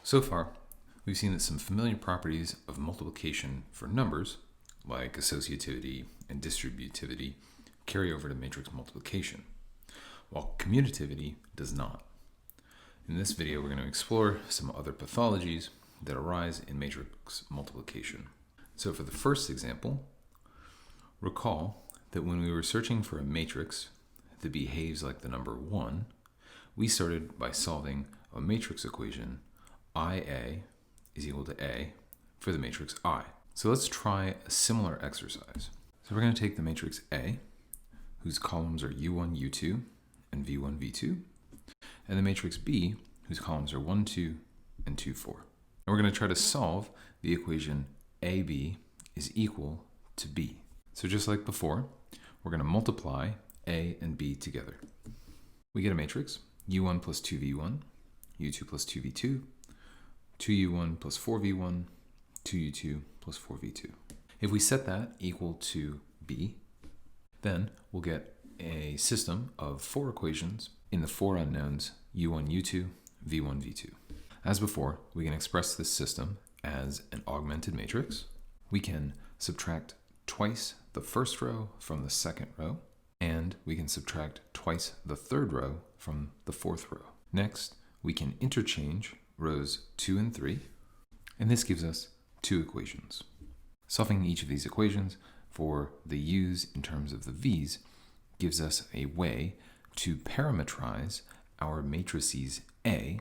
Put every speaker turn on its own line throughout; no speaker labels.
So far, we've seen that some familiar properties of multiplication for numbers, like associativity and distributivity, carry over to matrix multiplication, while commutativity does not. In this video, we're going to explore some other pathologies that arise in matrix multiplication. So for the first example, recall that when we were searching for a matrix that behaves like the number 1, we started by solving a matrix equation IA is equal to A for the matrix I. So let's try a similar exercise. So we're going to take the matrix A, whose columns are U1, U2, and V1, V2, and the matrix B, whose columns are 1, 2, and 2, 4. And we're going to try to solve the equation AB is equal to B. So just like before, we're going to multiply A and B together. We get a matrix, U1 plus 2V1, U2 plus 2V2, 2U1 plus 4V1, 2U2 plus 4V2. If we set that equal to B, then we'll get a system of 4 equations in the 4 unknowns U1, U2, V1, V2. As before, we can express this system as an augmented matrix. We can subtract twice the first row from the second row, and we can subtract twice the third row from the fourth row. Next, we can interchange rows 2 and 3, and this gives us 2 equations. Solving each of these equations for the u's in terms of the v's gives us a way to parametrize our matrices A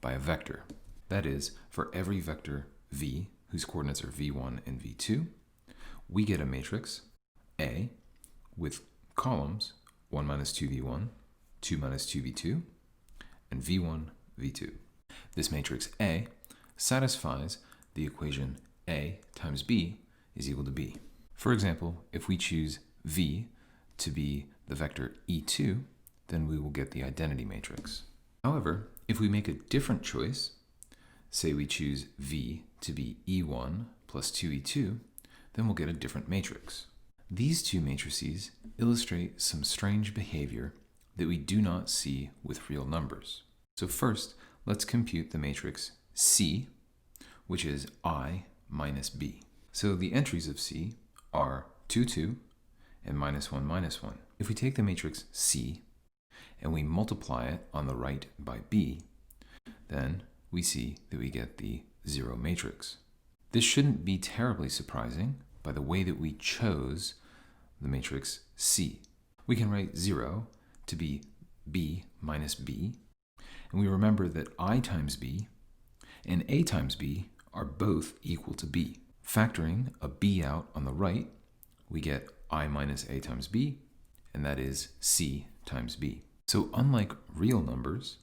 by a vector. That is, for every vector v, whose coordinates are v1 and v2, we get a matrix A with columns 1 minus 2v1, 2 minus 2v2, and v1, v2. This matrix A satisfies the equation A times B is equal to B. For example, if we choose V to be the vector E2, then we will get the identity matrix. However, if we make a different choice, say we choose V to be E1 plus 2E2, then we'll get a different matrix. These two matrices illustrate some strange behavior that we do not see with real numbers. So first, let's compute the matrix C, which is I minus B. So the entries of C are 2, 2, and minus 1, minus 1. If we take the matrix C and we multiply it on the right by B, then we see that we get the 0 matrix. This shouldn't be terribly surprising by the way that we chose the matrix C. We can write 0 to be B minus B, and we remember that I times B and A times B are both equal to B. Factoring a B out on the right, we get I minus A times B, and that is C times B. So unlike real numbers,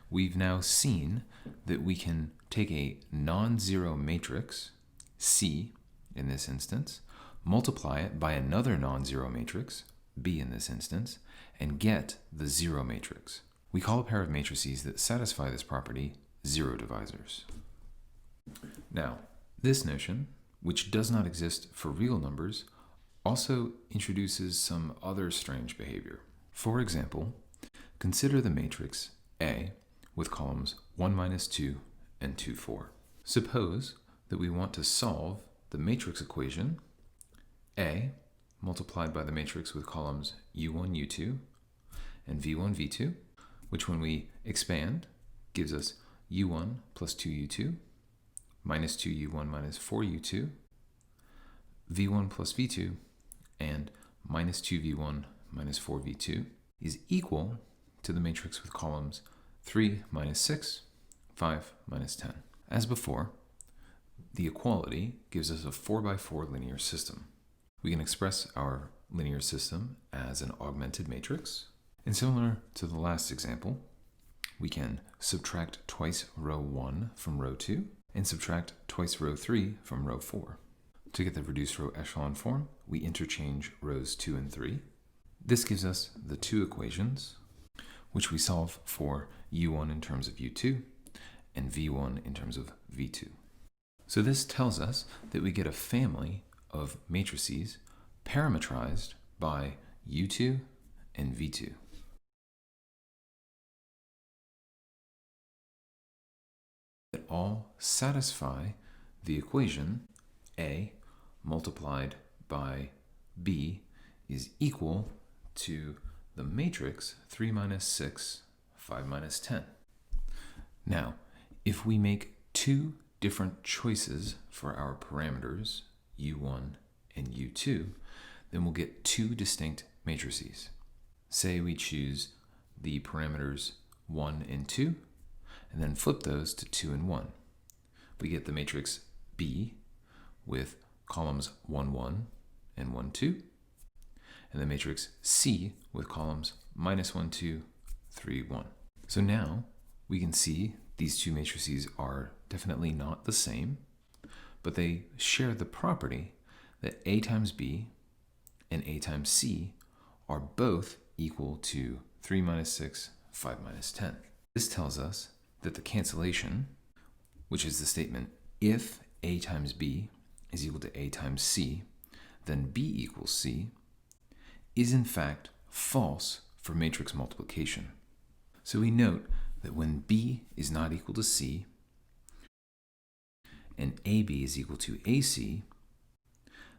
we've now seen that we can take a non-zero matrix, C in this instance, multiply it by another non-zero matrix, B in this instance, and get the 0 matrix. We call a pair of matrices that satisfy this property zero divisors. Now, this notion, which does not exist for real numbers, also introduces some other strange behavior. For example, consider the matrix A with columns 1 minus 2 and 2, 4. Suppose that we want to solve the matrix equation A multiplied by the matrix with columns U1, U2, and V1, V2, which when we expand gives us U1 plus 2U2, minus 2U1 minus 4U2, V1 plus V2, and minus 2V1 minus 4V2 is equal to the matrix with columns 3 minus 6, 5 minus 10. As before, the equality gives us a 4 by 4 linear system. We can express our linear system as an augmented matrix. And similar to the last example, we can subtract twice row 1 from row 2 and subtract twice row 3 from row 4. To get the reduced row echelon form, we interchange rows 2 and 3. This gives us the 2 equations, which we solve for U1 in terms of U2 and V1 in terms of V2. So this tells us that we get a family of matrices parametrized by U2 and V2. that all satisfy the equation A multiplied by B is equal to the matrix 3 minus 6, 5 minus 10. Now, if we make two different choices for our parameters, U1 and U2, then we'll get two distinct matrices. Say we choose the parameters 1 and 2, and then flip those to 2 and 1. We get the matrix B with columns 1, 1 and 1, 2, and the matrix C with columns minus 1, 2, 3, 1. So now we can see these two matrices are definitely not the same, but they share the property that A times B and A times C are both equal to 3 minus 6, 5 minus 10. This tells us that the cancellation, which is the statement, if A times B is equal to A times C, then B equals C, is in fact false for matrix multiplication. So we note that when B is not equal to C and AB is equal to AC,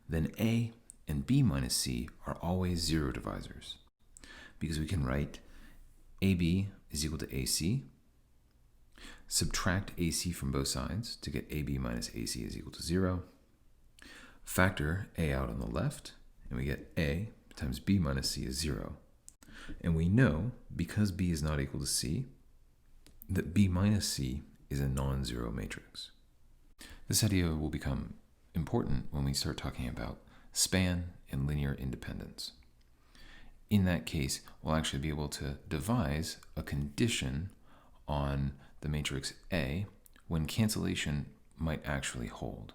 then A and B minus C are always zero divisors, because we can write AB is equal to AC, subtract AC from both sides to get AB minus AC is equal to 0, factor A out on the left, and we get A times B minus C is 0. And we know, because B is not equal to C, that B minus C is a non-zero matrix. This idea will become important when we start talking about span and linear independence. In that case, we'll actually be able to devise a condition on the matrix A when cancellation might actually hold.